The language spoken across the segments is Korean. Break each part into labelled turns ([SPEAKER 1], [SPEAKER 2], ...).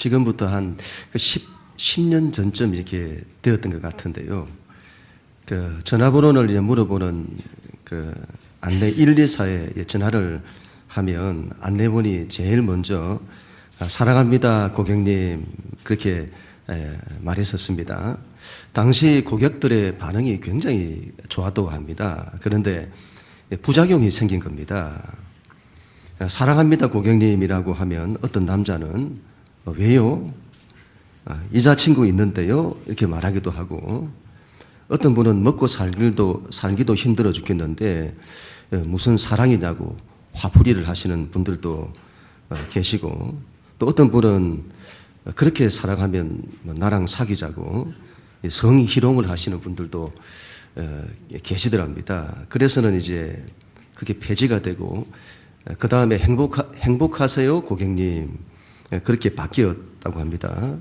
[SPEAKER 1] 지금부터 한 10년 전쯤 이렇게 되었던 것 같은데요. 그 전화번호를 이제 물어보는 그 안내 124에 전화를 하면 안내원이 제일 먼저 사랑합니다, 고객님. 그렇게 말했었습니다. 당시 고객들의 반응이 굉장히 좋았다고 합니다. 그런데 부작용이 생긴 겁니다. 사랑합니다, 고객님이라고 하면 어떤 남자는 왜요? 이자친구 있는데요? 이렇게 말하기도 하고, 어떤 분은 먹고 살기도 힘들어 죽겠는데 무슨 사랑이냐고 화풀이를 하시는 분들도 계시고, 또 어떤 분은 그렇게 사랑하면 나랑 사귀자고 성희롱을 하시는 분들도 계시더랍니다. 그래서는 이제 그게 폐지가 되고, 그 다음에 행복하세요, 고객님. 그렇게 바뀌었다고 합니다.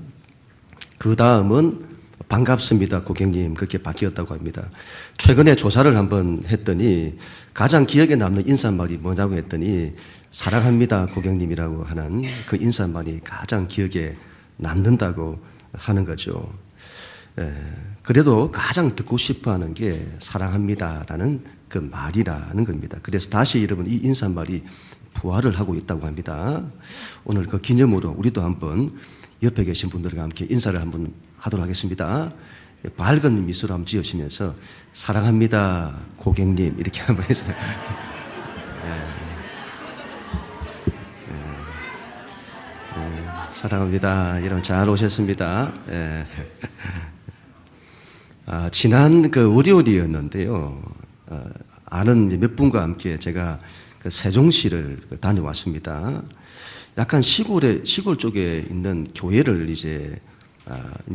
[SPEAKER 1] 그 다음은 반갑습니다, 고객님. 그렇게 바뀌었다고 합니다. 최근에 조사를 한번 했더니 가장 기억에 남는 인사말이 뭐냐고 했더니 사랑합니다, 고객님이라고 하는 그 인사말이 가장 기억에 남는다고 하는 거죠. 그래도 가장 듣고 싶어 하는 게 사랑합니다라는 그 말이라는 겁니다. 그래서 다시 여러분 이 인사말이 부활을 하고 있다고 합니다. 오늘 그 기념으로 우리도 한번 옆에 계신 분들과 함께 인사를 한번 하도록 하겠습니다. 밝은 미소를 한번 지으시면서 사랑합니다, 고객님. 이렇게 한번 해서. 사랑합니다. 여러분 잘 오셨습니다. 지난 그 월요일이었는데요. 아는 몇 분과 함께 제가 그 세종시를 다녀왔습니다. 약간 시골 쪽에 있는 교회를 이제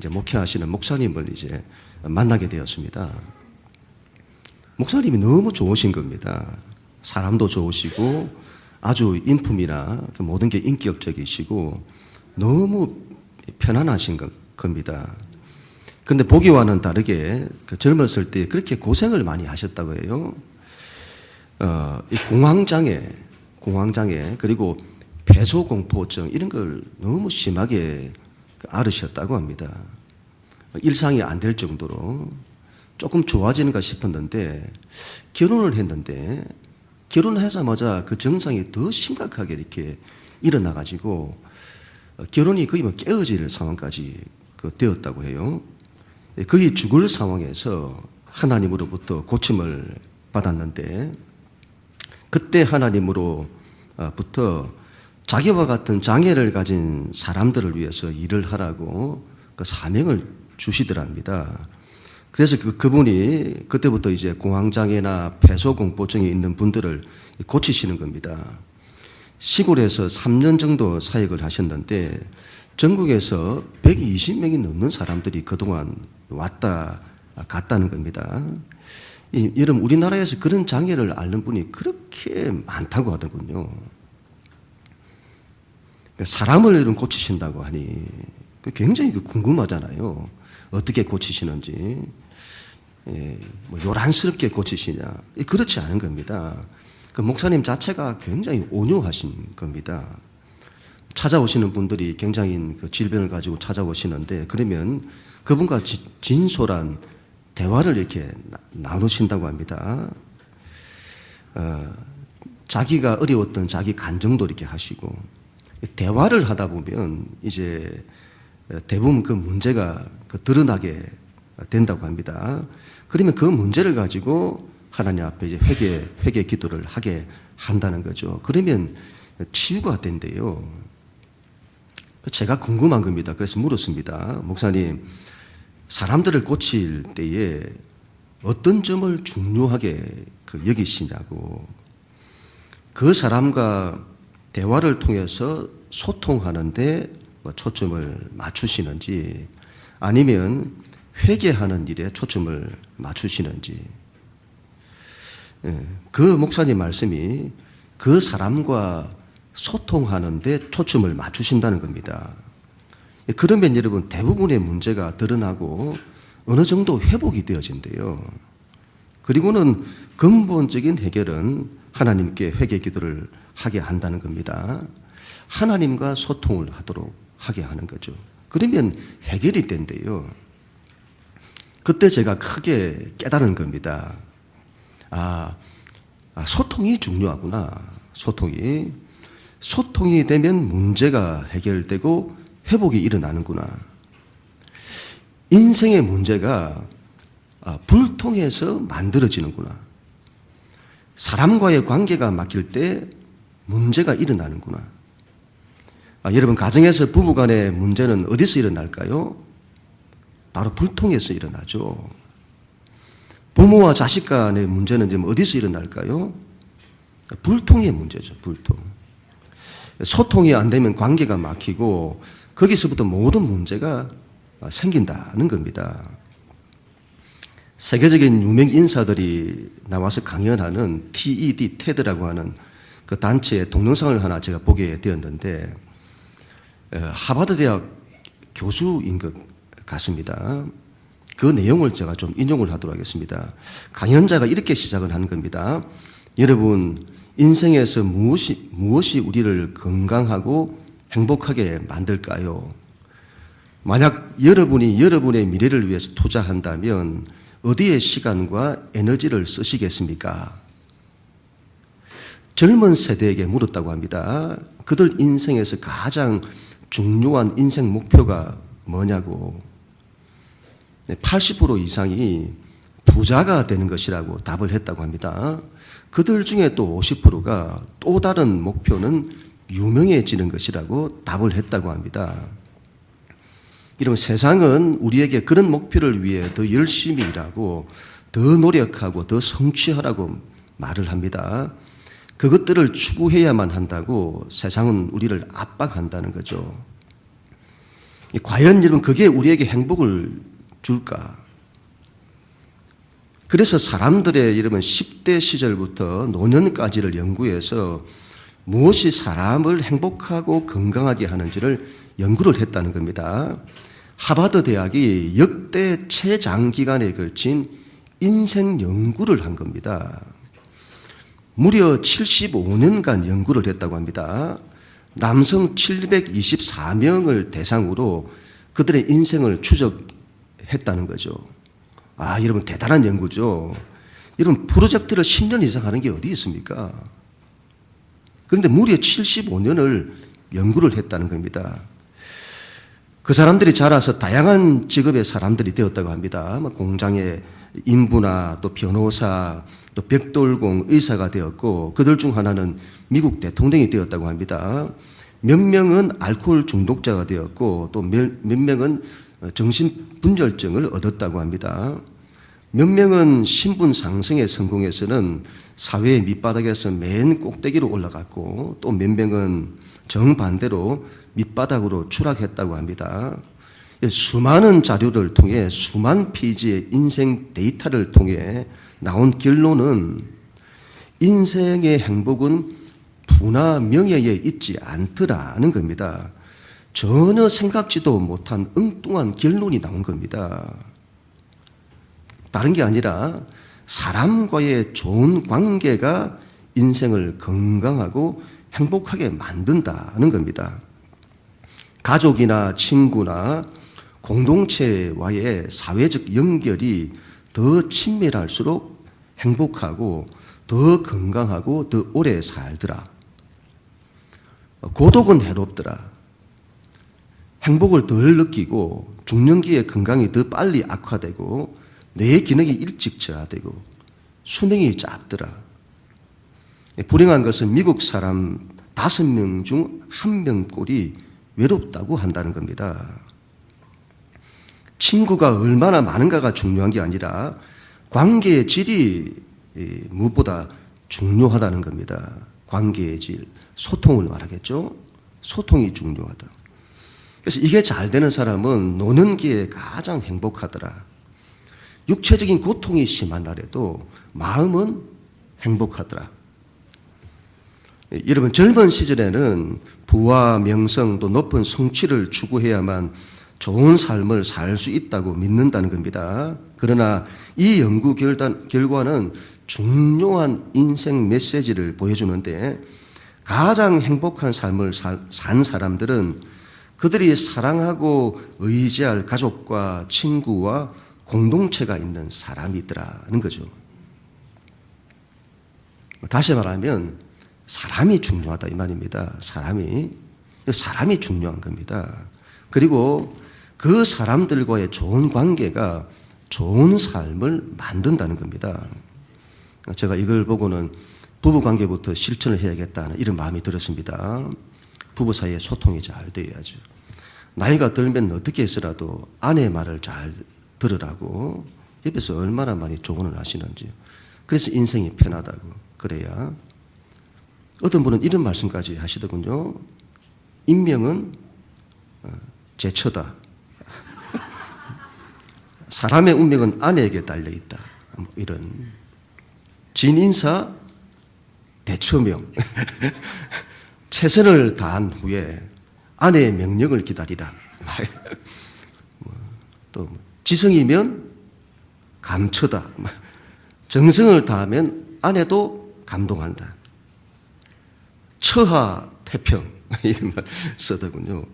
[SPEAKER 1] 목회하시는 목사님을 이제 만나게 되었습니다. 목사님이 너무 좋으신 겁니다. 사람도 좋으시고 아주 인품이나 모든 게 인격적이시고 너무 편안하신 겁니다. 근데 보기와는 다르게 그 젊었을 때 그렇게 고생을 많이 하셨다고 해요. 이 공황장애 그리고 폐소공포증 이런 걸 너무 심하게 앓으셨다고 합니다. 일상이 안 될 정도로 조금 좋아지는가 싶었는데 결혼을 했는데 결혼하자마자 그 증상이 더 심각하게 이렇게 일어나가지고 결혼이 거의 깨어질 상황까지 되었다고 해요. 거의 죽을 상황에서 하나님으로부터 고침을 받았는데 그때 하나님으로부터 자기와 같은 장애를 가진 사람들을 위해서 일을 하라고 그 사명을 주시더랍니다. 그래서 그분이 그때부터 이제 공황장애나 폐소공포증이 있는 분들을 고치시는 겁니다. 시골에서 3년 정도 사역을 하셨는데 전국에서 120명이 넘는 사람들이 그동안 왔다 갔다는 겁니다. 여러분 우리나라에서 그런 장애를 앓는 분이 그렇게 많다고 하더군요. 사람을 이런 고치신다고 하니 굉장히 궁금하잖아요. 어떻게 고치시는지, 요란스럽게 고치시냐? 그렇지 않은 겁니다. 그 목사님 자체가 굉장히 온유하신 겁니다. 찾아오시는 분들이 굉장히 그 질병을 가지고 찾아오시는데 그러면 그분과 진솔한 대화를 이렇게 나누신다고 합니다. 자기가 어려웠던 자기 간증도 이렇게 하시고 대화를 하다 보면 이제 대부분 그 문제가 드러나게 된다고 합니다. 그러면 그 문제를 가지고 하나님 앞에 이제 회개 기도를 하게 한다는 거죠. 그러면 치유가 된대요. 제가 궁금한 겁니다. 그래서 물었습니다. 목사님, 사람들을 고칠 때에 어떤 점을 중요하게 여기시냐고. 그 사람과 대화를 통해서 소통하는데 초점을 맞추시는지 아니면 회개하는 일에 초점을 맞추시는지. 그 목사님 말씀이 그 사람과 소통하는데 초점을 맞추신다는 겁니다. 그러면 여러분 대부분의 문제가 드러나고 어느 정도 회복이 되어진대요. 그리고는 근본적인 해결은 하나님께 회개 기도를 하게 한다는 겁니다. 하나님과 소통을 하도록 하게 하는 거죠. 그러면 해결이 된대요. 그때 제가 크게 깨달은 겁니다. 소통이 중요하구나. 소통이 되면 문제가 해결되고 회복이 일어나는구나. 인생의 문제가 불통해서 만들어지는구나. 사람과의 관계가 막힐 때 문제가 일어나는구나. 여러분, 가정에서 부부간의 문제는 어디서 일어날까요? 바로 불통에서 일어나죠. 부모와 자식 간의 문제는 지금 어디서 일어날까요? 불통의 문제죠. 불통. 소통이 안 되면 관계가 막히고 거기서부터 모든 문제가 생긴다는 겁니다. 세계적인 유명 인사들이 나와서 강연하는 TED, 테드라고 하는 그 단체의 동영상을 하나 제가 보게 되었는데, 하버드 대학 교수인 것 같습니다. 그 내용을 제가 좀 인용을 하도록 하겠습니다. 강연자가 이렇게 시작을 하는 겁니다. 여러분, 인생에서 무엇이 우리를 건강하고 행복하게 만들까요? 만약 여러분이 여러분의 미래를 위해서 투자한다면 어디에 시간과 에너지를 쓰시겠습니까? 젊은 세대에게 물었다고 합니다. 그들 인생에서 가장 중요한 인생 목표가 뭐냐고. 80% 이상이 부자가 되는 것이라고 답을 했다고 합니다. 그들 중에 또 50%가 또 다른 목표는 유명해지는 것이라고 답을 했다고 합니다. 이런 세상은 우리에게 그런 목표를 위해 더 열심히 일하고 더 노력하고 더 성취하라고 말을 합니다. 그것들을 추구해야만 한다고 세상은 우리를 압박한다는 거죠. 과연 여러분, 그게 우리에게 행복을 줄까? 그래서 사람들의 여러분 10대 시절부터 노년까지를 연구해서 무엇이 사람을 행복하고 건강하게 하는지를 연구를 했다는 겁니다. 하버드 대학이 역대 최장기간에 걸친 인생 연구를 한 겁니다. 무려 75년간 연구를 했다고 합니다. 남성 724명을 대상으로 그들의 인생을 추적했다는 거죠. 여러분, 대단한 연구죠. 여러분, 프로젝트를 10년 이상 하는 게 어디 있습니까? 그런데 무려 75년을 연구를 했다는 겁니다. 그 사람들이 자라서 다양한 직업의 사람들이 되었다고 합니다. 공장의 인부나 또 변호사, 또 벽돌공, 의사가 되었고, 그들 중 하나는 미국 대통령이 되었다고 합니다. 몇 명은 알코올 중독자가 되었고, 또 몇 명은 정신분열증을 얻었다고 합니다. 몇 명은 신분 상승에 성공해서는 사회의 밑바닥에서 맨 꼭대기로 올라갔고, 또 몇 명은 정반대로 밑바닥으로 추락했다고 합니다. 수많은 자료를 통해 수만 페이지의 인생 데이터를 통해 나온 결론은 인생의 행복은 부나 명예에 있지 않더라는 겁니다. 전혀 생각지도 못한 엉뚱한 결론이 나온 겁니다. 다른 게 아니라 사람과의 좋은 관계가 인생을 건강하고 행복하게 만든다는 겁니다. 가족이나 친구나 공동체와의 사회적 연결이 더 친밀할수록 행복하고 더 건강하고 더 오래 살더라. 고독은 해롭더라. 행복을 덜 느끼고 중년기에 건강이 더 빨리 악화되고 뇌의 기능이 일찍 저하되고 수명이 짧더라. 불행한 것은 미국 사람 5명 중 1명꼴이 외롭다고 한다는 겁니다. 친구가 얼마나 많은가가 중요한 게 아니라 관계의 질이 무엇보다 중요하다는 겁니다. 관계의 질, 소통을 말하겠죠. 소통이 중요하다. 그래서 이게 잘 되는 사람은 노년기에 가장 행복하더라. 육체적인 고통이 심한 날에도 마음은 행복하더라. 여러분, 젊은 시절에는 부와 명성 또 높은 성취를 추구해야만 좋은 삶을 살 수 있다고 믿는다는 겁니다. 그러나 이 연구 결과는 중요한 인생 메시지를 보여주는데 가장 행복한 삶을 산 사람들은 그들이 사랑하고 의지할 가족과 친구와 공동체가 있는 사람이더라는 거죠. 다시 말하면 사람이 중요하다 이 말입니다. 사람이 중요한 겁니다. 그리고 그 사람들과의 좋은 관계가 좋은 삶을 만든다는 겁니다. 제가 이걸 보고는 부부관계부터 실천을 해야겠다는 이런 마음이 들었습니다. 부부 사이에 소통이 잘 되어야죠. 나이가 들면 어떻게 해서라도 아내의 말을 잘 들으라고 옆에서 얼마나 많이 조언을 하시는지. 그래서 인생이 편하다고. 그래야. 어떤 분은 이런 말씀까지 하시더군요. 인명은 제처다. 사람의 운명은 아내에게 달려있다. 이런. 진인사 대처명. 최선을 다한 후에 아내의 명령을 기다리라. 또 지성이면 감처다. 정성을 다하면 아내도 감동한다. 처하태평 이런 말 쓰더군요.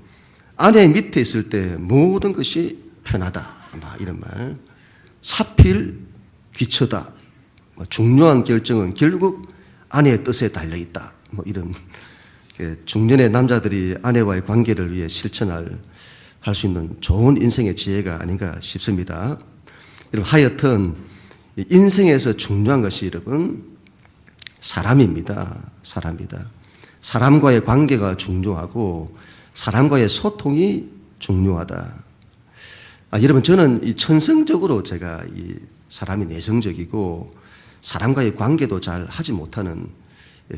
[SPEAKER 1] 아내 밑에 있을 때 모든 것이 편하다. 이런 말. 사필귀처다. 중요한 결정은 결국 아내의 뜻에 달려있다. 이런 중년의 남자들이 아내와의 관계를 위해 실천할 수 있는 좋은 인생의 지혜가 아닌가 싶습니다. 여러분, 하여튼 인생에서 중요한 것이 여러분 사람입니다. 사람과의 관계가 중요하고 사람과의 소통이 중요하다. 여러분, 저는 이 천성적으로 제가 이 사람이 내성적이고 사람과의 관계도 잘 하지 못하는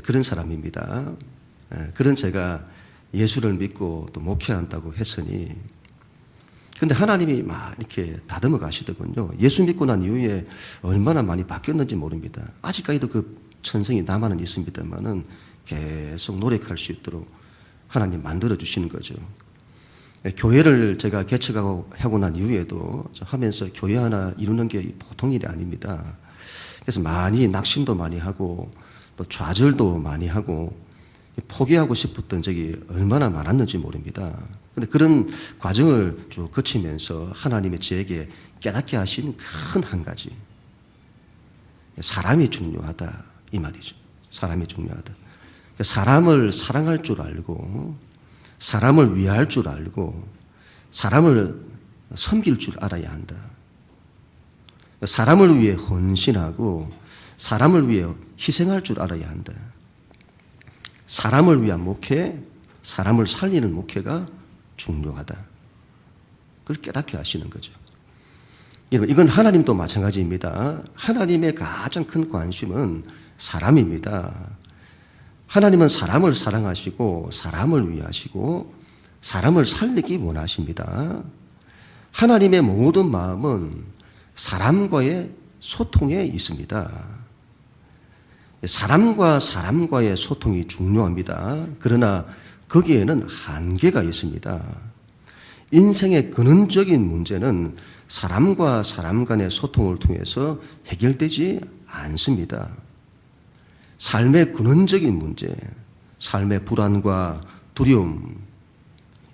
[SPEAKER 1] 그런 사람입니다. 그런 제가 예수를 믿고 또 목회한다고 했으니, 근데 하나님이 막 이렇게 다듬어 가시더군요. 예수 믿고 난 이후에 얼마나 많이 바뀌었는지 모릅니다. 아직까지도 그 천성이 남아는 있습니다만은 계속 노력할 수 있도록 하나님 만들어 주시는 거죠. 교회를 제가 개척하고 난 이후에도 하면서 교회 하나 이루는 게 보통 일이 아닙니다. 그래서 많이 낙심도 많이 하고 또 좌절도 많이 하고 포기하고 싶었던 적이 얼마나 많았는지 모릅니다. 그런데 그런 과정을 쭉 거치면서 하나님의 저에게 깨닫게 하신 큰 한 가지, 사람이 중요하다 이 말이죠. 사람이 중요하다. 사람을 사랑할 줄 알고 사람을 위할 줄 알고 사람을 섬길 줄 알아야 한다. 사람을 위해 헌신하고 사람을 위해 희생할 줄 알아야 한다. 사람을 위한 목회, 사람을 살리는 목회가 중요하다. 그걸 깨닫게 하시는 거죠. 여러분, 이건 하나님도 마찬가지입니다. 하나님의 가장 큰 관심은 사람입니다. 하나님은 사람을 사랑하시고 사람을 위하시고 사람을 살리기 원하십니다. 하나님의 모든 마음은 사람과의 소통에 있습니다. 사람과 사람과의 소통이 중요합니다. 그러나 거기에는 한계가 있습니다. 인생의 근원적인 문제는 사람과 사람 간의 소통을 통해서 해결되지 않습니다. 삶의 근원적인 문제, 삶의 불안과 두려움,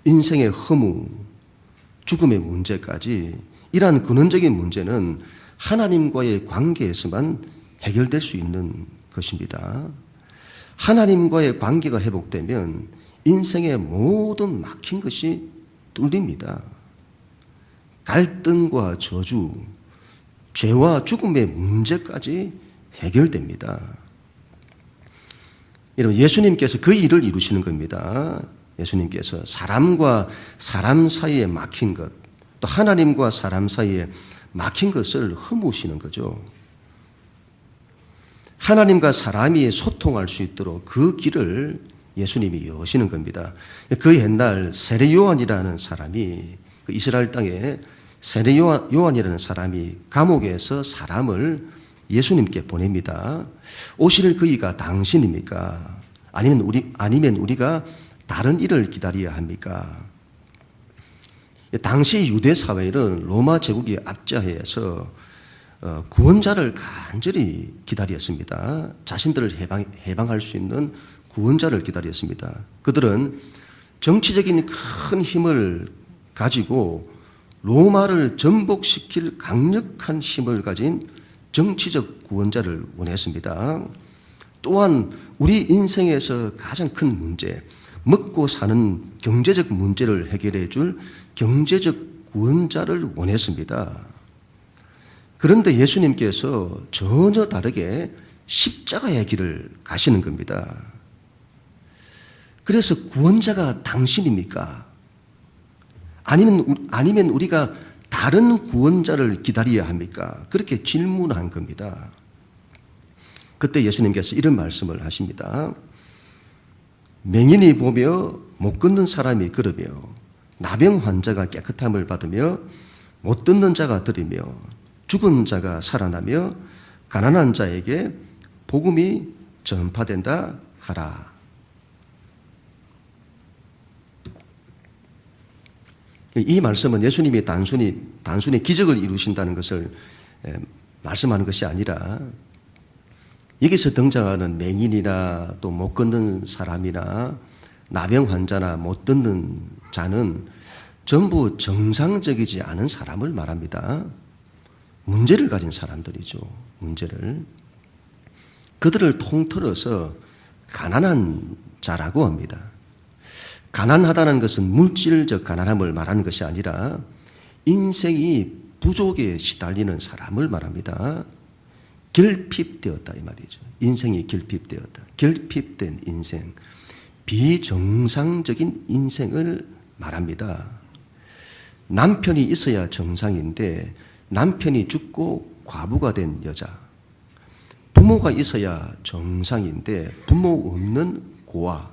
[SPEAKER 1] 인생의 허무, 죽음의 문제까지 이러한 근원적인 문제는 하나님과의 관계에서만 해결될 수 있는 것입니다. 하나님과의 관계가 회복되면 인생의 모든 막힌 것이 뚫립니다. 갈등과 저주, 죄와 죽음의 문제까지 해결됩니다. 여러분, 예수님께서 그 일을 이루시는 겁니다. 예수님께서 사람과 사람 사이에 막힌 것, 또 하나님과 사람 사이에 막힌 것을 허무시는 거죠. 하나님과 사람이 소통할 수 있도록 그 길을 예수님이 여시는 겁니다. 그 옛날 세례 요한이라는 사람이, 그 이스라엘 땅에 세례 요한이라는 사람이 감옥에서 사람을 예수님께 보냅니다. 오실 그이가 당신입니까? 아니면 우리가 다른 일을 기다려야 합니까? 당시 유대 사회는 로마 제국이 압제하에서 구원자를 간절히 기다렸습니다. 자신들을 해방할 수 있는 구원자를 기다렸습니다. 그들은 정치적인 큰 힘을 가지고 로마를 전복시킬 강력한 힘을 가진 정치적 구원자를 원했습니다. 또한 우리 인생에서 가장 큰 문제, 먹고 사는 경제적 문제를 해결해 줄 경제적 구원자를 원했습니다. 그런데 예수님께서 전혀 다르게 십자가의 길을 가시는 겁니다. 그래서 구원자가 당신입니까? 아니면 우리가 다른 구원자를 기다려야 합니까? 그렇게 질문한 겁니다. 그때 예수님께서 이런 말씀을 하십니다. 맹인이 보며 못 걷는 사람이 걸으며 나병 환자가 깨끗함을 받으며 못 듣는 자가 들으며 죽은 자가 살아나며 가난한 자에게 복음이 전파된다 하라. 이 말씀은 예수님이 단순히 기적을 이루신다는 것을 말씀하는 것이 아니라 여기서 등장하는 맹인이나 또 못 걷는 사람이나 나병 환자나 못 듣는 자는 전부 정상적이지 않은 사람을 말합니다. 문제를 가진 사람들이죠. 문제를. 그들을 통틀어서 가난한 자라고 합니다. 가난하다는 것은 물질적 가난함을 말하는 것이 아니라 인생이 부족에 시달리는 사람을 말합니다. 결핍되었다 이 말이죠. 인생이 결핍되었다. 결핍된 인생, 비정상적인 인생을 말합니다. 남편이 있어야 정상인데 남편이 죽고 과부가 된 여자, 부모가 있어야 정상인데 부모 없는 고아,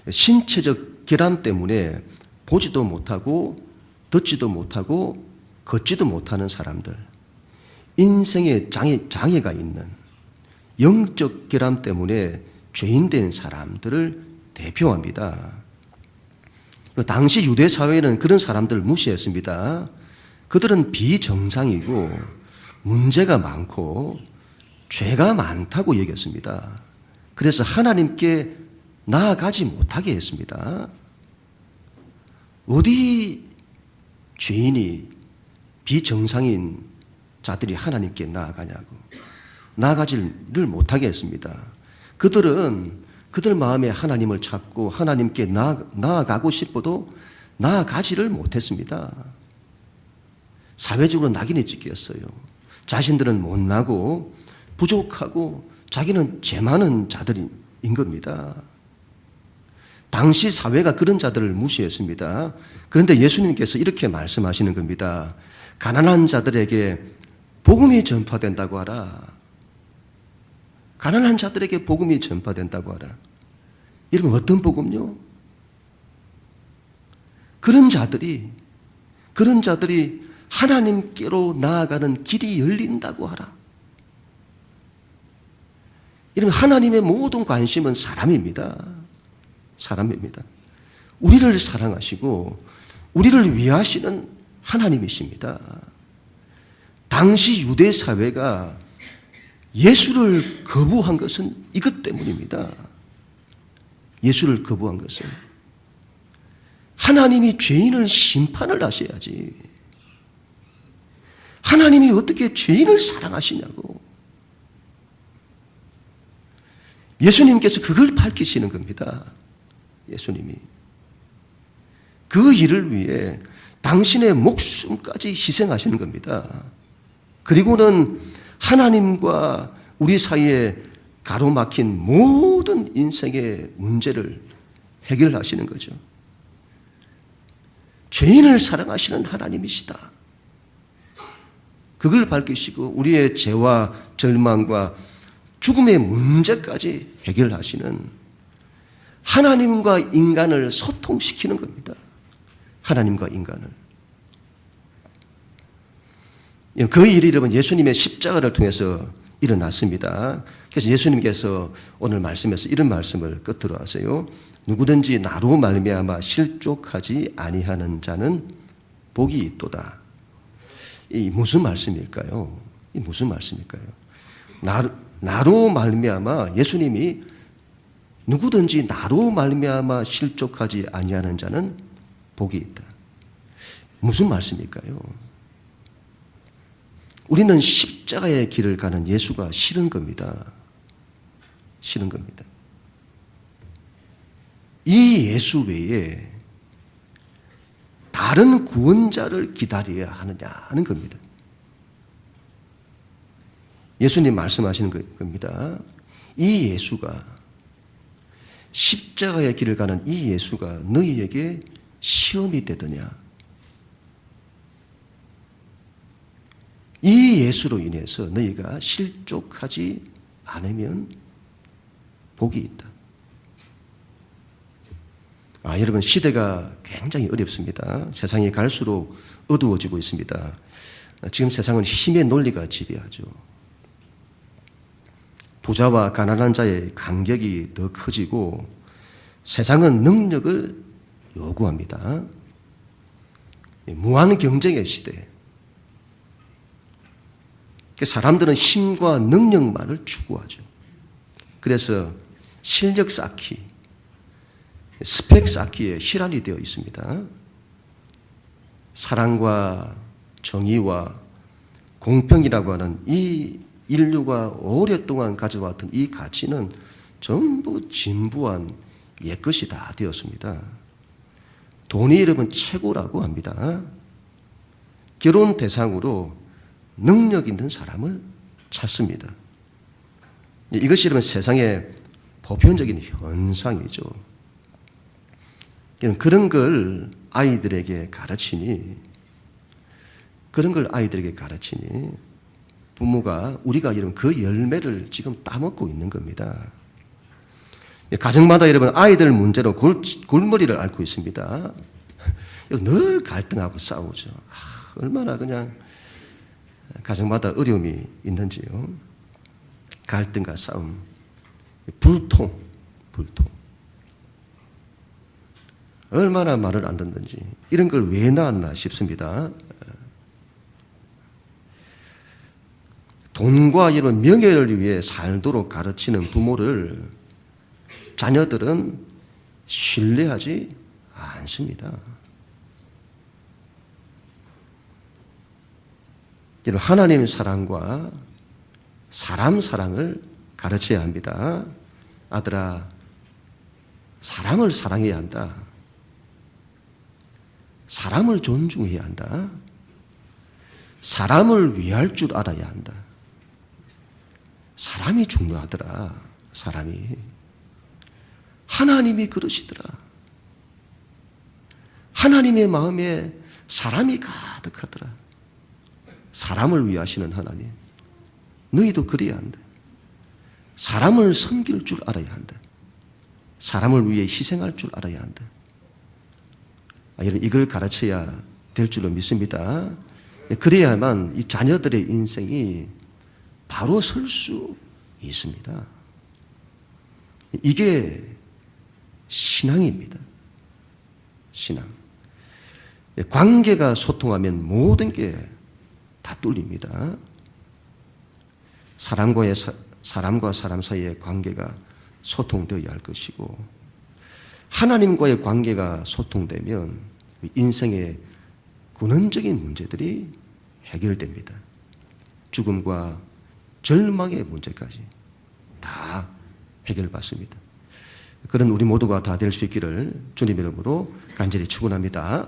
[SPEAKER 1] 신체적 결함 때문에 보지도 못하고 듣지도 못하고 걷지도 못하는 사람들, 인생에 장애가 있는 영적 결함 때문에 죄인된 사람들을 대표합니다. 당시 유대 사회는 그런 사람들을 무시했습니다. 그들은 비정상이고 문제가 많고 죄가 많다고 여겼습니다. 그래서 하나님께 나아가지 못하게 했습니다. 어디 죄인이 비정상인 자들이 하나님께 나아가냐고. 나아가지를 못하게 했습니다. 그들 마음에 하나님을 찾고 하나님께 나아가고 싶어도 나아가지를 못했습니다. 사회적으로 낙인이 찍혔어요. 자신들은 못나고 부족하고 자기는 죄 많은 자들인 겁니다. 당시 사회가 그런 자들을 무시했습니다. 그런데 예수님께서 이렇게 말씀하시는 겁니다. 가난한 자들에게 복음이 전파된다고 하라. 가난한 자들에게 복음이 전파된다고 하라. 이러면 어떤 복음요? 그런 자들이 하나님께로 나아가는 길이 열린다고 하라. 이러면 하나님의 모든 관심은 사람입니다. 우리를 사랑하시고 우리를 위하시는 하나님이십니다. 당시 유대 사회가 예수를 거부한 것은 이것 때문입니다. 예수를 거부한 것은 하나님이 죄인을 심판을 하셔야지. 하나님이 어떻게 죄인을 사랑하시냐고. 예수님께서 그걸 밝히시는 겁니다. 예수님이 그 일을 위해 당신의 목숨까지 희생하시는 겁니다. 그리고는 하나님과 우리 사이에 가로막힌 모든 인생의 문제를 해결하시는 거죠. 죄인을 사랑하시는 하나님이시다. 그걸 밝히시고 우리의 죄와 절망과 죽음의 문제까지 해결하시는 하나님과 인간을 소통시키는 겁니다. 하나님과 인간을. 그 일이 여러분 예수님의 십자가를 통해서 일어났습니다. 그래서 예수님께서 오늘 말씀에서 이런 말씀을 끝으로 하세요. 누구든지 나로 말미암아 실족하지 아니하는 자는 복이 있도다. 이 무슨 말씀일까요? 이 무슨 말씀일까요? 나로 말미암아 예수님이 누구든지 나로 말미암아 실족하지 아니하는 자는 복이 있다. 무슨 말씀일까요? 우리는 십자가의 길을 가는 예수가 싫은 겁니다. 싫은 겁니다. 이 예수 외에 다른 구원자를 기다려야 하느냐 하는 겁니다. 예수님 말씀하시는 겁니다. 이 예수가, 십자가의 길을 가는 이 예수가 너희에게 시험이 되더냐? 이 예수로 인해서 너희가 실족하지 않으면 복이 있다. 여러분, 시대가 굉장히 어렵습니다. 세상이 갈수록 어두워지고 있습니다. 지금 세상은 힘의 논리가 지배하죠. 부자와 가난한 자의 간격이 더 커지고 세상은 능력을 요구합니다. 무한 경쟁의 시대. 사람들은 힘과 능력만을 추구하죠. 그래서 실력 쌓기, 스펙 쌓기에 혈안이 되어 있습니다. 사랑과 정의와 공평이라고 하는 이 인류가 오랫동안 가져왔던 이 가치는 전부 진부한 옛것이 다 되었습니다. 돈이 여러분 최고라고 합니다. 결혼 대상으로 능력 있는 사람을 찾습니다. 이것이 여러분 세상의 보편적인 현상이죠. 그런 걸 아이들에게 가르치니 부모가 우리가 여러분 그 열매를 지금 따먹고 있는 겁니다. 가정마다 여러분 아이들 문제로 골머리를 앓고 있습니다. 늘 갈등하고 싸우죠. 얼마나 그냥 가정마다 어려움이 있는지요. 갈등과 싸움, 불통. 얼마나 말을 안 듣는지, 이런 걸 왜 낳았나 싶습니다. 돈과 이런 명예를 위해 살도록 가르치는 부모를 자녀들은 신뢰하지 않습니다. 하나님 사랑과 사람 사랑을 가르쳐야 합니다. 아들아, 사람을 사랑해야 한다. 사람을 존중해야 한다. 사람을 위할 줄 알아야 한다. 사람이 중요하더라. 사람이. 하나님이 그러시더라. 하나님의 마음에 사람이 가득하더라. 사람을 위하시는 하나님. 너희도 그래야 한다. 사람을 섬길 줄 알아야 한다. 사람을 위해 희생할 줄 알아야 한다. 이걸 가르쳐야 될 줄로 믿습니다. 그래야만 이 자녀들의 인생이 바로 설 수 있습니다. 이게 신앙입니다. 신앙. 관계가 소통하면 모든 게 다 뚫립니다. 사람과 사람 사이의 관계가 소통되어야 할 것이고, 하나님과의 관계가 소통되면 인생의 근원적인 문제들이 해결됩니다. 죽음과 절망의 문제까지 다 해결받습니다. 그런 우리 모두가 다 될 수 있기를 주님 이름으로 간절히 축원합니다.